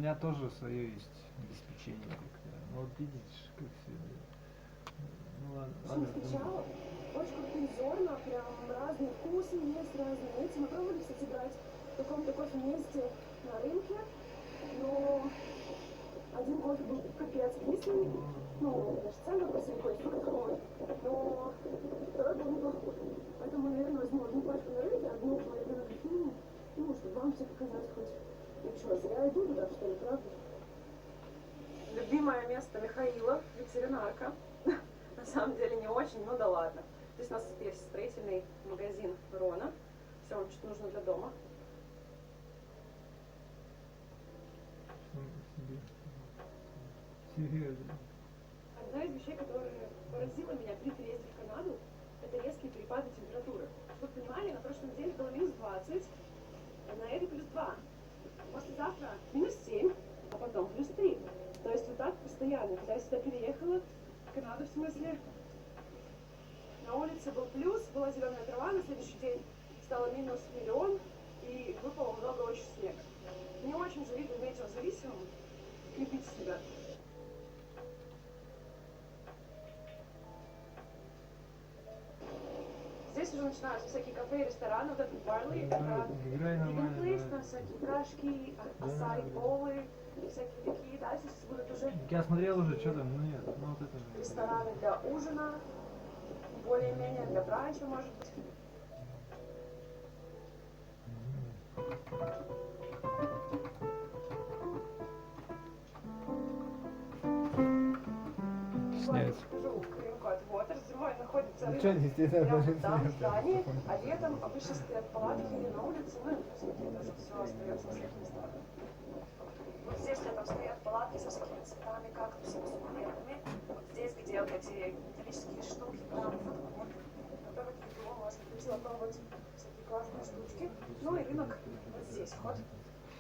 меня тоже свое есть обеспечение как-то. Ну вот видишь, как все. Ну ладно, ладно. Сначала очень крутые зерна, прям разные вкусы есть, разные эти. Мы пробовали, кстати, брать в таком-то кофе месте на рынке, но один кофе был капец кислый, ну, даже цену просили кофе такой, но второй был неплохой. Поэтому, наверное, возьму одну пачку на рынке, одну половину на кофейне, ну, чтобы вам все показать хоть. Ну что, зря иду туда, что ли, правда? Любимое место Михаила, ветеринарка. На самом деле не очень, но да ладно. Здесь у нас есть строительный магазин Рона. Все вам что нужно для дома. Серьезно. Одна из вещей, которая поразила меня при переезде в Канаду, это резкие перепады температуры. Чтобы вы понимали, на прошлой неделе было минус 20, а на этой плюс 2. Послезавтра минус 7, а потом плюс 3. То есть вот так постоянно. Когда я сюда переехала, в Канаду в смысле, на улице был плюс, была зеленая трава, на следующий день стало минус миллион, и выпало много очень снега. Не очень завидую метеозависимым, крепите себя. Здесь уже начинаются всякие кафе и рестораны, вот этот Барли, это vegan place, там всякие кашки, асай болы, всякие такие, да, здесь будут уже... Я смотрел уже, что там, ну нет, ну вот это... Рестораны для ужина, более-менее для бранча, может быть. Снять. Water зимой находится прямо там, в здании, а летом обычно стоят палатки или на улице, ну и плюс какие-то же все остается на всех местах. Вот здесь летом стоят палатки со всякими цветами, кактусами, суккулентами. Вот здесь, где вот эти металлические штуки, там фудкорт, готовить еду, можно прийти попробовать всякие классные штучки. Ну и рынок вот здесь, вход.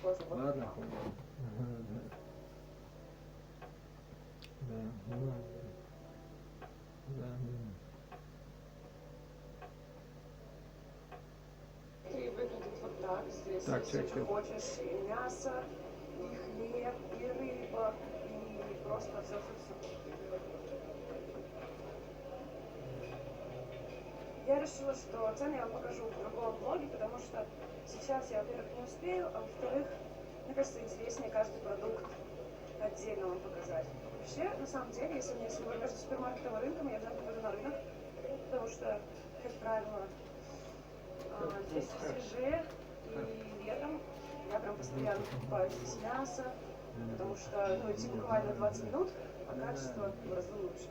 Ладно. Да, ну ладно. Да. И выглядит вот так. Здесь Так, все, что хочешь, и мясо, и хлеб, и рыба, и просто все. Я решила, что цены я вам покажу в другом влоге, потому что сейчас я, во-первых, не успею, а во-вторых, мне кажется, интереснее каждый продукт отдельно вам показать. Вообще, на самом деле, если мне выбор между супермаркетом и рынком, я обязательно пойду на рынок, потому что, как правило, здесь свежее, и летом я прям постоянно покупаю здесь мясо, потому что, ну, идти буквально 20 минут, а качество в разы лучше.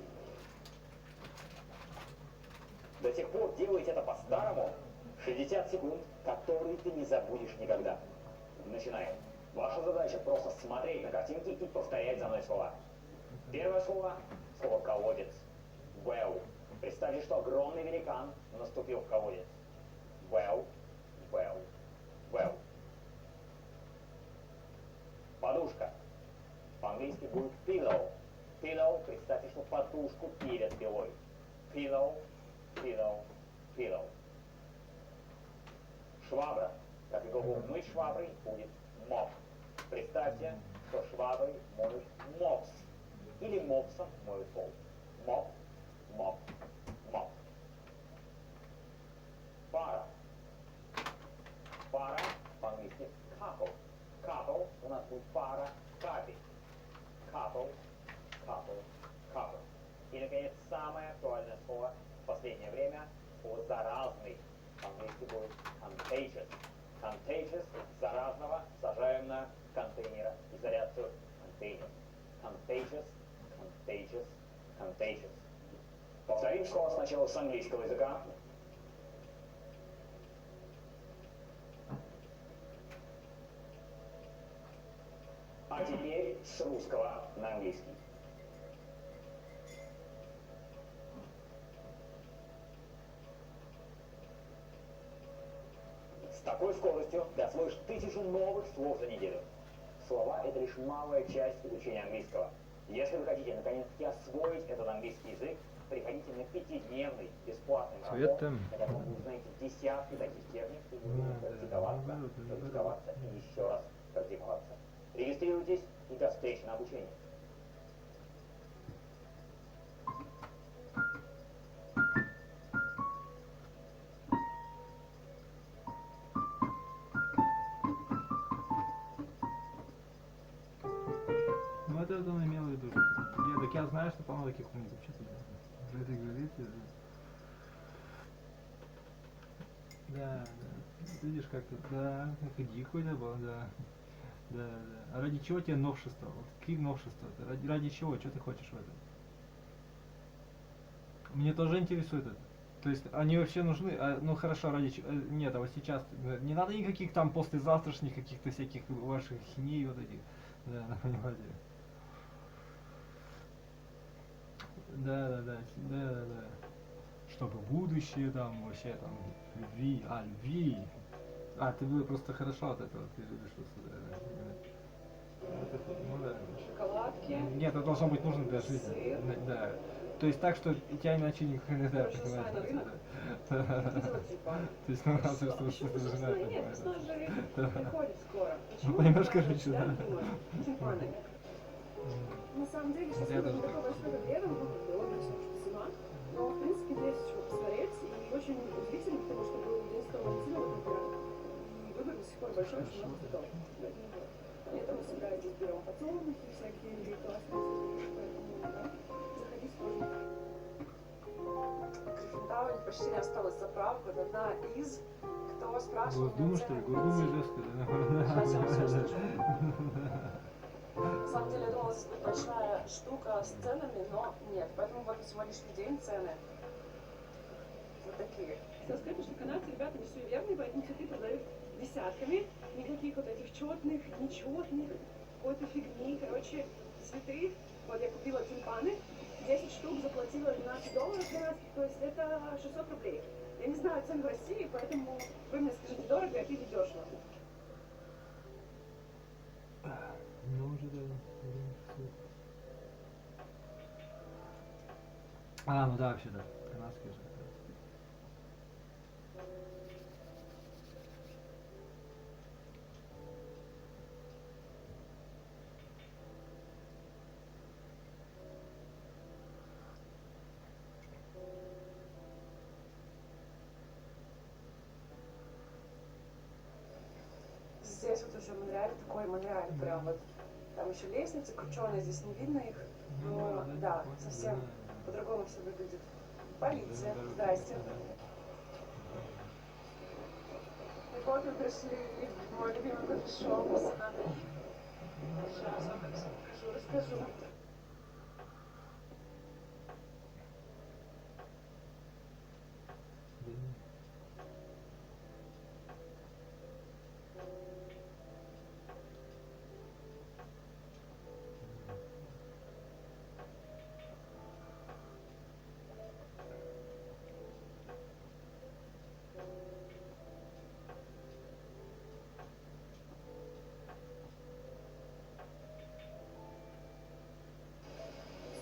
До тех пор делайте это по-старому. 60 секунд, которые ты не забудешь никогда. Начинаем. Ваша задача просто смотреть на картинки и повторять за мной слова. Первое слово – слово «колодец». Well. Представьте, что огромный великан наступил в колодец. Well. Подушка. По-английски будет pillow. Pillow. Представьте, что подушку перед пилой. Pillow. Швабра. Как и глагол «мыть шваброй» будет mop. Представьте, что шваброй моют mops. Или мопсом моют пол. Mop. Пара. Пара по-английски couple. Couple у нас будет пара капель. Couple. И, наконец, самое актуальное слово в последнее время – слово «заразный». По-английски будет contagious. Contagious – заразного, сажаем на контейнера, изоляцию контейнер. Contagious. Повторим слово сначала с английского языка. А теперь с русского на английский. С такой скоростью ты освоишь 1000 новых слов за неделю. Слова – это лишь малая часть изучения английского. Если вы хотите наконец-таки освоить этот английский язык, приходите на 5-дневный бесплатный марафон, хотя бы вы узнаете десятки таких техник и будете практиковаться и еще раз практиковаться. Регистрируйтесь обучения. Ну это он имел в виду. Так я знаю, что полно таких умников. Что ты говорите? Да. Видишь, как тут, да, как какой-то был, да. А ради чего тебе новшество? Вот какие новшества? Ради чего? Что ты хочешь в этом? Мне тоже интересует это. То есть они вообще нужны, ну хорошо, ради чего? Нет, а вот сейчас не надо никаких там послезавтрашних каких-то всяких ваших хиней вот этих. Да, понимаете. Да. Чтобы будущее там вообще там любви. Ты просто хорошо от этого, ты любишь просто, да. Шоколадки. Нет, это должно быть нужно для жизни. Сыр. Да. То есть так, что тебя иначе никак не да, Короче, на рынок. То есть ну надо, чтобы Почему, что-то собственно, жена нет, весна же приходит скоро. Ну Почему поймешь, не короче, да. тюльпаны? На самом деле, сейчас Я не даже такой большой как летом, логично, что зима. Но, в принципе, есть чего посмотреть. И очень удивительно, потому что был день Святого Валентина, вот, например, и выбор до сих пор большой, очень много цветов. Летом мы всегда здесь берем подсолнухи, всякие классные цветы, поэтому, да, заходите тоже. Гриффиндауре почти не осталось заправок. Вот одна из, кто спрашивал... Госдума, что ли? Госдума жесткая, Сейчас я вам все да? расскажу. На самом деле, я думала, здесь будет большая штука с ценами, но нет. Поэтому вот на сегодняшний день цены вот такие. Все скажите, что канадцы, ребята, не суеверные, поэтому цветы продают десятками. Никаких вот этих четных, нечетных, какой-то фигни. Короче, цветы. Вот я купила тюльпаны. 10 штук заплатила $12 канадских, то есть это 600 рублей. Я не знаю цен в России, поэтому вы мне скажите дорого, а пили дешево. Ну уже да. Ну да, вообще да. Канадские же. Здесь вот уже Монреаль такой Монреаль, прям вот. Там еще лестницы крученые, здесь не видно их. Но да, совсем по-другому все выглядит. Полиция, здрасте. И вот мы пришли в мой любимый кофешоп. Сейчас вам расскажу.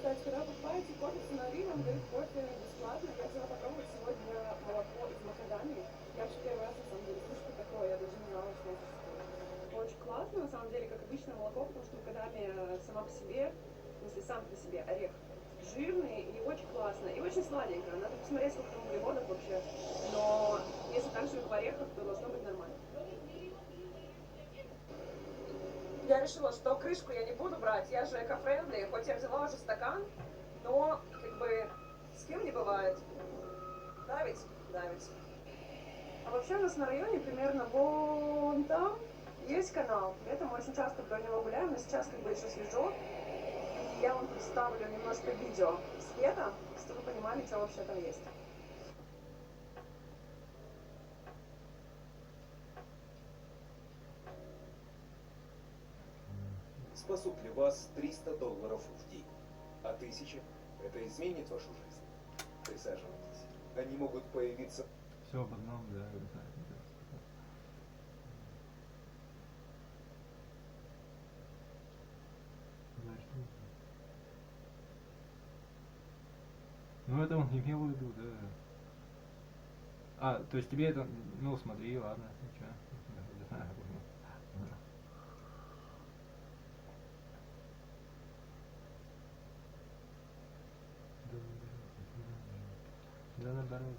Кстати, когда покупаете кофе с Нарином, дают кофе бесплатно. Я взяла попробовать сегодня молоко из макадамии. Я вообще первый раз, на самом деле, слышу, что такое. Я даже не знала, что это существует. Очень классно, на самом деле, как обычное молоко, потому что макадамия сама по себе, в смысле, сам по себе орех жирный и очень классно, и очень сладенько. Надо посмотреть, сколько там углеводов вообще. Но если так же, как в орехах, то должно быть нормально. Я решила, что крышку я не буду брать, я же эко-френдли, хоть я взяла уже стакан, но как бы с кем не бывает. Давить? Давить. А вообще у нас на районе примерно вон там есть канал. Летом мы очень часто вдоль него гуляем, но сейчас как бы еще свежо. И я вам представлю немножко видео с лета, чтобы вы понимали, что вообще там есть. Спасут ли вас $300 в день? А 1000? Это изменит вашу жизнь? Присаживайтесь. Они могут появиться... Все об одном, да. Ну это он имел в виду, да. То есть тебе это, ну смотри, ладно, ничего. наоборот.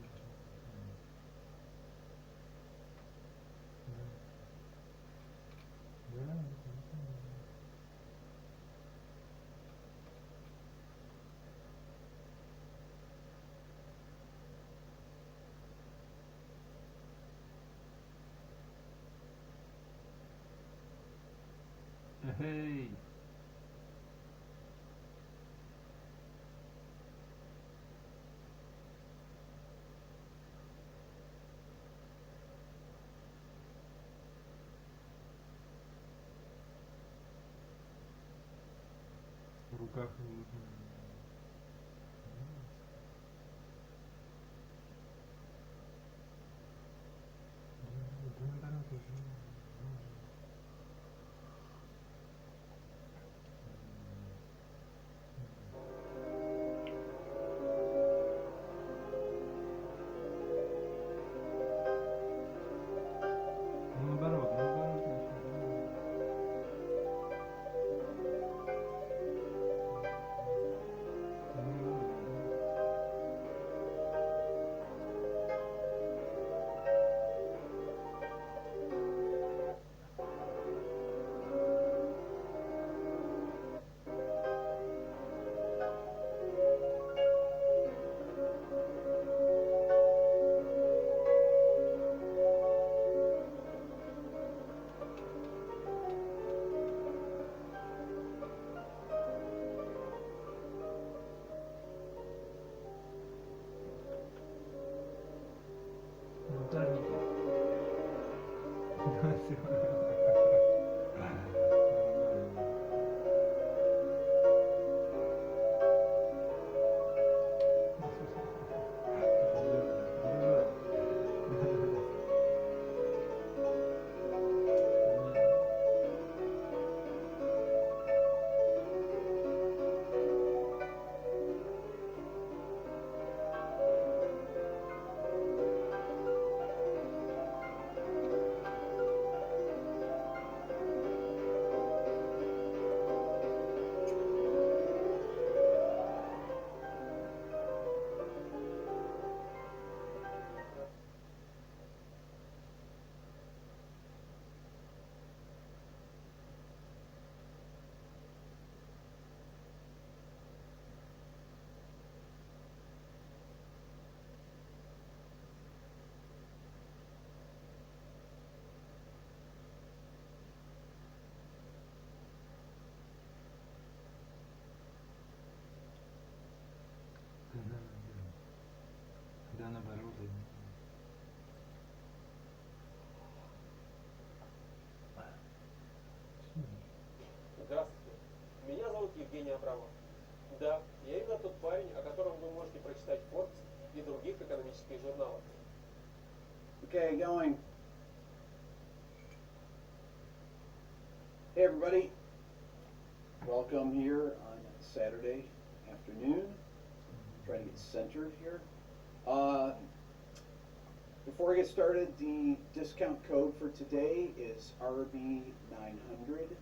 Да. Да. Эй! В руках. Наоборот, наоборот. Ударники. Да, всё. Да, наоборот. Здравствуйте. Меня зовут Евгений Абрамов. Да, я именно тот парень, о котором вы можете прочитать в Forbes и других экономических журналах. Okay, going. Hey everybody, welcome here on Saturday afternoon. Trying to get centered here. Before I get started, the discount code for today is RB900.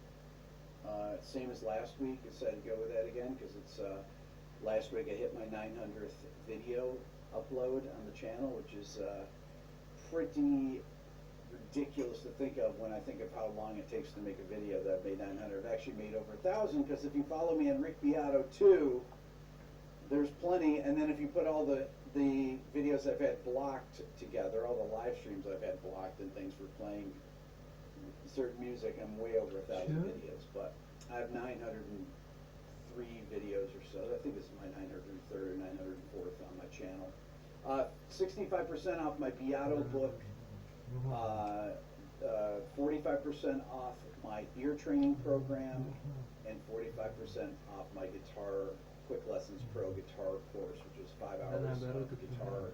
Same as last week. I decided to go with that again because it's last week I hit my 900th video upload on the channel, which is pretty ridiculous to think of when I think of how long it takes to make a video that I've made 900. I've actually made over 1,000 because if you follow me on Rick Beato 2, there's plenty, and then if you put all the videos I've had blocked together, all the live streams I've had blocked and things for playing certain music, I'm way over 1,000 Sure. videos, but I have 903 videos or so. I think this is my 903rd or 904th on my channel. 65% off my Beato book, 45% off my ear training program, and 45% off my guitar Quick Lessons Pro guitar course, which is 5 hours of guitar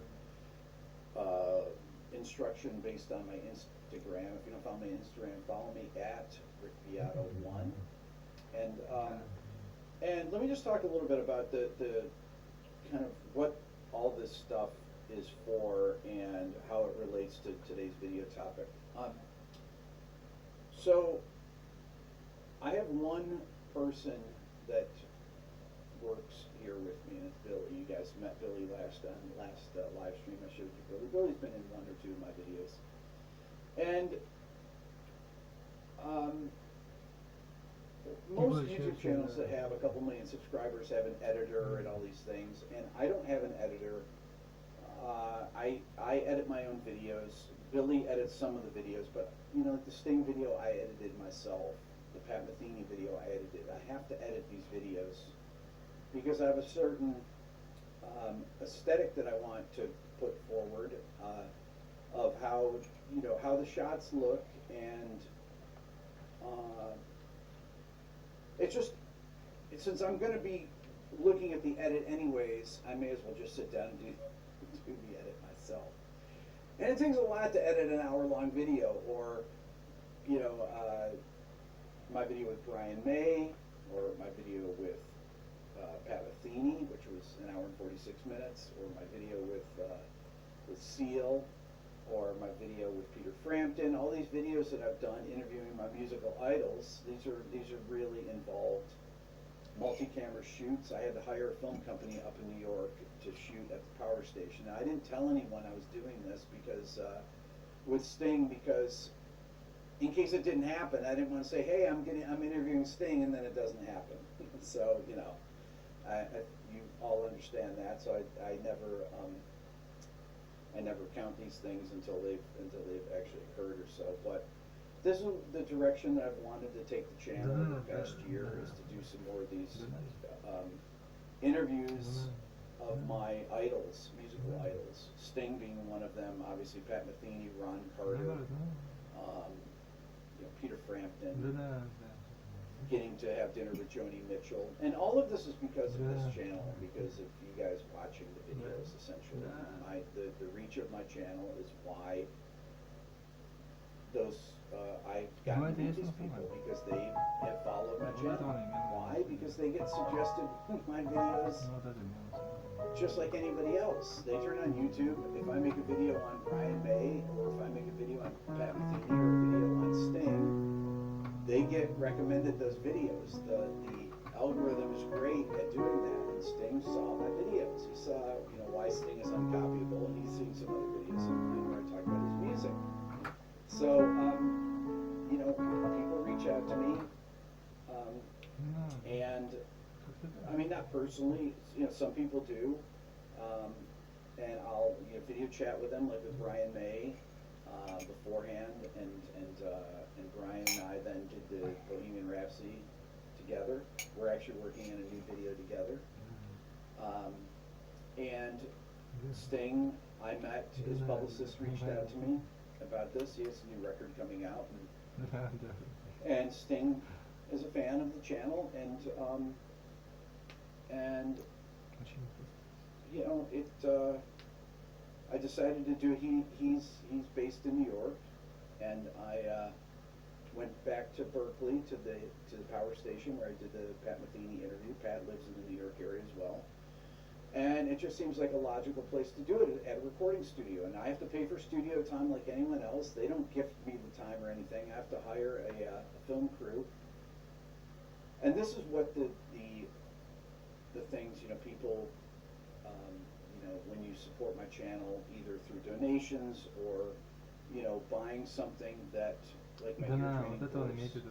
instruction based on my Instagram. If you don't follow me on Instagram, follow me at RickBeato1. And let me just talk a little bit about the kind of what all this stuff is for and how it relates to today's video topic. So I have one person that works here with me, and it's Billy. You guys met Billy last live stream I showed you Billy. Billy's been in one or two of my videos. And most YouTube channels that have a couple million subscribers have an editor and all these things, and I don't have an editor. I edit my own videos. Billy edits some of the videos, but you know, the Sting video I edited myself. The Pat Metheny video I edited. I have to edit these videos because I have a certain aesthetic that I want to put forward of how, you know, how the shots look, and it's just, since I'm going to be looking at the edit anyways, I may as well just sit down and do the edit myself. And it takes a lot to edit an hour-long video, or, you know, my video with Brian May, or my video with Pat Metheny, which was an hour and 46 minutes, or my video with Seal, or my video with Peter Frampton. All these videos that I've done interviewing my musical idols, these are really involved multi-camera shoots. I had to hire a film company up in New York to shoot at the power station. Now, I didn't tell anyone I was doing this because with Sting, because in case it didn't happen, I didn't want to say, hey, I'm interviewing Sting, and then it doesn't happen. So, you know, you all understand that. So I never count these things until they've actually occurred or so. But this is the direction that I've wanted to take the channel the past year, is to do some more of these interviews of my idols, musical idols. Sting being one of them, obviously Pat Metheny, Ron Carter, you know, Peter Frampton, getting to have dinner with Joni Mitchell. And all of this is because of this channel, because of you guys watching the videos, essentially. The reach of my channel is why I've gotten to meet these people, because they have followed my channel. Why? Because they get suggested my videos just like anybody else. They turn on YouTube. If I make a video on Brian May, or if I make a video on Pat Metheny, or a video on Sting, they get recommended those videos. The algorithm is great at doing that, and Sting saw my videos. He saw, you know, why Sting is uncopyable, and he's seen some other videos of mine where I talk about his music. So, you know, people reach out to me, and I mean, not personally, you know, some people do, and I'll, you know, video chat with them, like with Brian May beforehand, and Brian and I then did the Bohemian Rhapsody together. We're actually working on a new video together, and Sting, I met, his publicist reached out to me about this. He has a new record coming out, and Sting is a fan of the channel, and you know, I decided to do. He's based in New York, and I went back to Berkeley to the power station where I did the Pat Metheny interview. Pat lives in the New York area as well. And it just seems like a logical place to do it, at a recording studio. And I have to pay for studio time like anyone else. They don't gift me the time or anything. I have to hire a film crew. And this is what the things, you know, people, you know, when you support my channel, either through donations or, you know, buying something that, like my ear training course,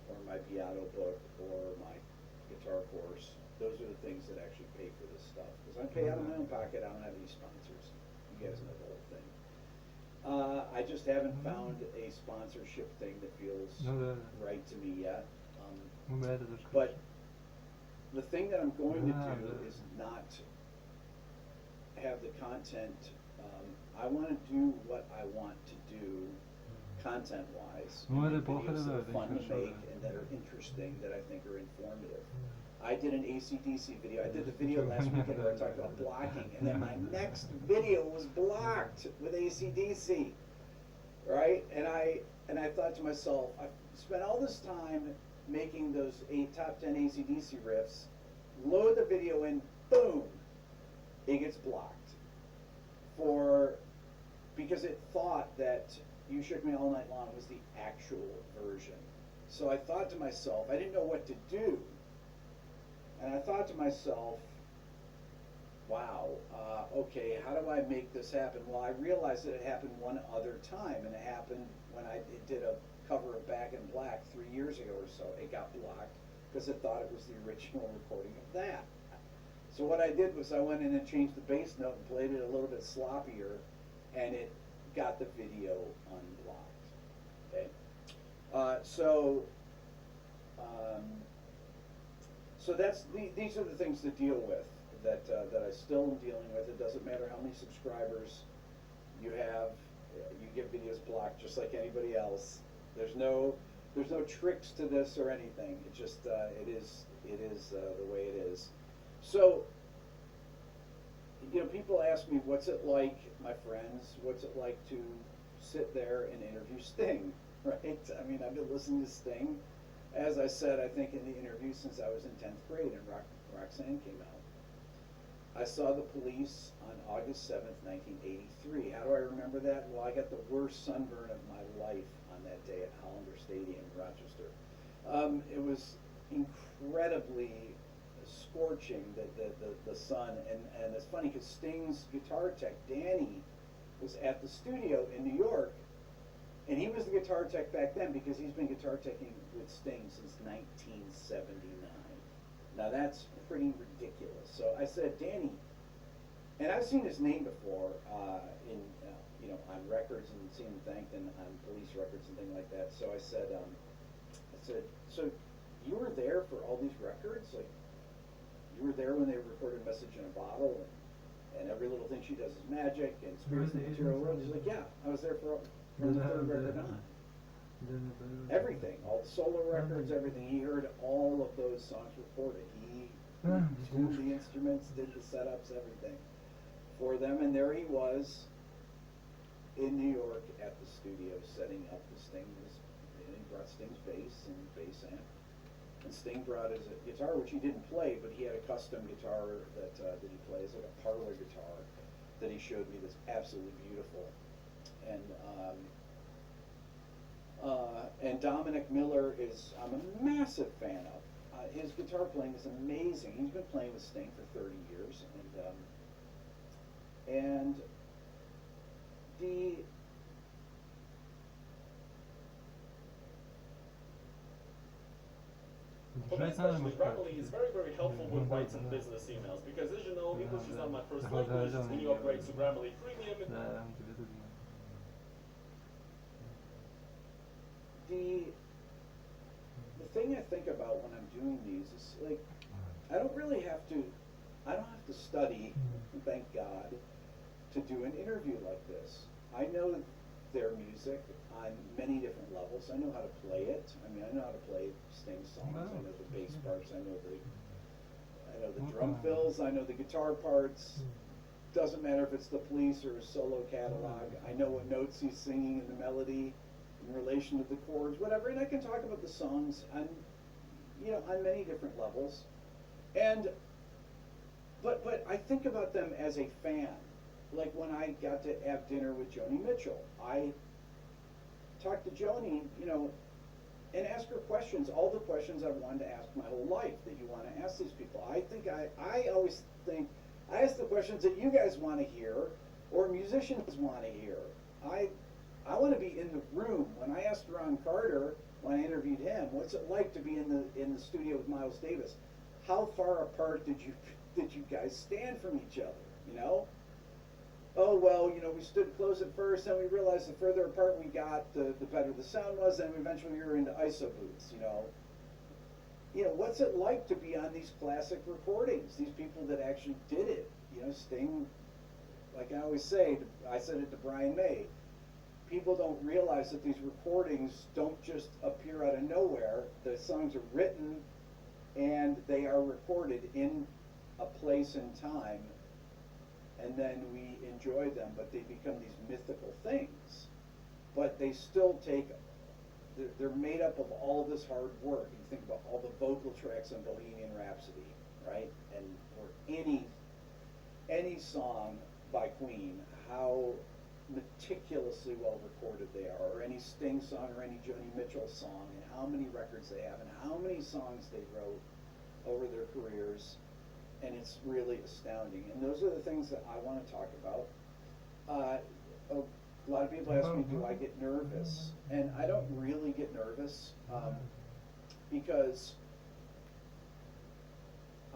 or my piano book, or my guitar course. Those are the things that actually pay for this stuff. Because I pay out of my own pocket. I don't have any sponsors. You guys know the whole thing. I just haven't found a sponsorship thing that feels right to me yet. But the thing that I'm going to do is not have the content. I want to do what I want to do content-wise. Videos that are fun to make and that are interesting, that I think are informative. I did an AC/DC video. I did the video last weekend where I talked about blocking, and then my next video was blocked with AC/DC, right? And I thought to myself, I spent all this time making those top 10 AC/DC riffs, load the video in, boom, it gets blocked because it thought that You Shook Me All Night Long was the actual version. So I thought to myself, I didn't know what to do. And I thought to myself, wow, okay, how do I make this happen? Well, I realized that it happened one other time, and it happened when I did a cover of Back in Black 3 years ago or so. It got blocked because it thought it was the original recording of that. So what I did was I went in and changed the bass note and played it a little bit sloppier, and it got the video unblocked. Okay, so that's these are the things to deal with that I still am dealing with. It doesn't matter how many subscribers you have, you get videos blocked just like anybody else. There's no tricks to this or anything. It just it is the way it is. So, you know, people ask me, what's it like, my friends, what's it like to sit there and interview Sting, right? I mean, I've been listening to Sting, as I said, I think in the interview, since I was in 10th grade and Roxanne came out. I saw the Police on August 7th, 1983. How do I remember that? Well, I got the worst sunburn of my life on that day at Hollander Stadium in Rochester. It was incredibly scorching, the sun, and it's funny because Sting's guitar tech, Danny, was at the studio in New York, and he was the guitar tech back then because he's been guitar teching with Sting since 1979. Now that's pretty ridiculous. So I said, Danny, and I've seen his name before in you know, on records and seen him thanked and on Police records and things like that. So I said, so you were there for all these records, like. You were there when they recorded Message in a Bottle, and Every Little Thing She Does Is Magic, and Spirits in the Material World. He's like, yeah, I was there from the third record on. Everything, all the solo records, everything. He heard all of those songs recorded. He tuned the instruments, did the setups, everything for them, and there he was in New York at the studio setting up the Sting's, and he brought Sting's bass and bass amp. And Sting brought his guitar, which he didn't play, but he had a custom guitar that he plays, like a parlor guitar, that he showed me that's absolutely beautiful. And Dominic Miller I'm a massive fan of. His guitar playing is amazing. He's been playing with Sting for 30 years, and For me especially, Grammarly is very, very helpful with writing business emails because, as you know, English is not my first language. When you upgrade to Grammarly Premium, the thing I think about when I'm doing these is like I don't have to study, thank God, to do an interview like this. I know their music on many different levels. I know how to play it. I mean, I know how to play Sting songs. I know the bass parts. I know the drum fills. I know the guitar parts. Doesn't matter if it's the Police or a solo catalog. I know what notes he's singing in the melody in relation to the chords, whatever. And I can talk about the songs on many different levels. But I think about them as a fan. Like when I got to have dinner with Joni Mitchell, I talked to Joni, and ask her questions, all the questions I've wanted to ask my whole life that you want to ask these people. I always think I ask the questions that you guys want to hear or musicians want to hear. I want to be in the room. When I asked Ron Carter, when I interviewed him, what's it like to be in the studio with Miles Davis? How far apart did you guys stand from each other, Oh, well, we stood close at first, and we realized the further apart we got, the better the sound was, and eventually we were into ISO booths, What's it like to be on these classic recordings, these people that actually did it? Sting, like I always say, I said it to Brian May, people don't realize that these recordings don't just appear out of nowhere. The songs are written, and they are recorded in a place and time, and then we enjoy them, but they become these mythical things. But they still they're made up of all of this hard work. You think about all the vocal tracks on Bohemian Rhapsody, right? Or any song by Queen, how meticulously well recorded they are, or any Sting song or any Joni Mitchell song, and how many records they have, and how many songs they wrote over their careers. and it's really astounding. And those are the things that I want to talk about. A lot of people ask me, do I get nervous? And I don't really get nervous because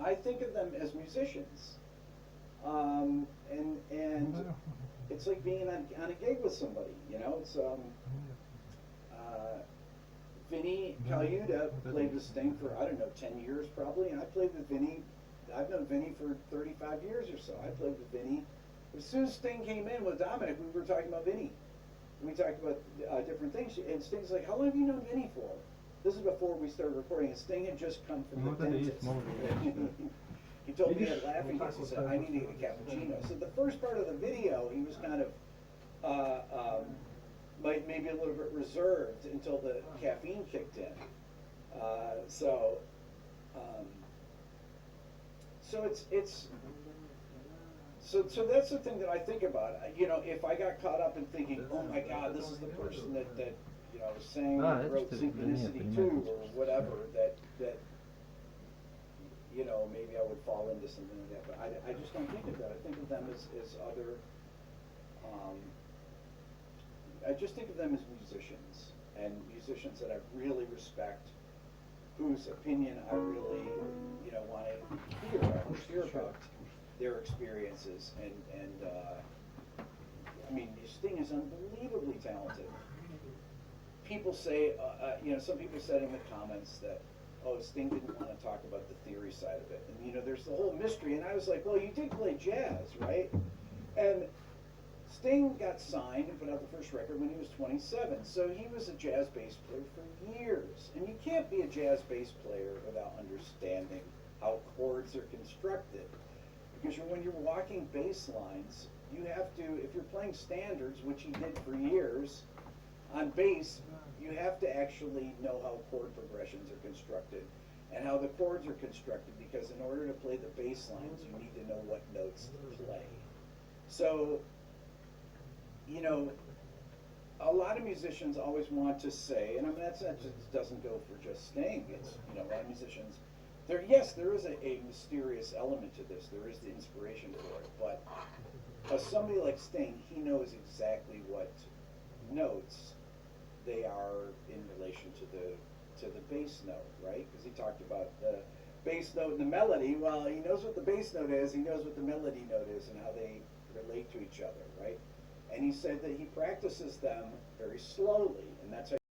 I think of them as musicians. And it's like being on a gig with somebody, you know. It's Vinny Colaiuta played with Sting for, I don't know, 10 years probably, and I played with Vinny. I've known Vinny for 35 years or so. I played with Vinny. As soon as Sting came in with Dominic, we were talking about Vinny. We talked about different things, and Sting's like, how long have you known Vinny for? This is before we started recording, and Sting had just come from the dentist. He told me that laughing because he said, I need to get a cappuccino. So the first part of the video, he was kind of maybe a little bit reserved until the caffeine kicked in. So that's the thing that I think about. You know, if I got caught up in thinking, oh my God, this is the person that you know was saying wrote Synchronicity 2 or whatever, that you know, maybe I would fall into something like that. But I just don't think of that. I think of them as other. I just think of them as musicians, and musicians that I really respect, whose opinion I really, you know, want to hear about their experiences. And I mean, Sting is unbelievably talented. People say, you know, some people said in the comments that, oh, Sting didn't want to talk about the theory side of it. And, you know, there's the whole mystery. And I was like, well, you did play jazz, right? And Sting got signed and put out the first record when he was 27. So he was a jazz bass player for years. And you can't be a jazz bass player without understanding how chords are constructed. Because when you're walking bass lines, you have to, if you're playing standards, which he did for years, on bass, you have to actually know how chord progressions are constructed and how the chords are constructed, because in order to play the bass lines, you need to know what notes to play. So, you know, a lot of musicians always want to say, and I mean, that just doesn't go for just Sting. It's, you know, a lot of musicians, yes, there is a mysterious element to this. There is the inspiration for it. But somebody like Sting, he knows exactly what notes they are in relation to the bass note, right? Because he talked about the bass note and the melody. Well, he knows what the bass note is. He knows what the melody note is and how they relate to each other, right? And he said that he practices them very slowly, and that's how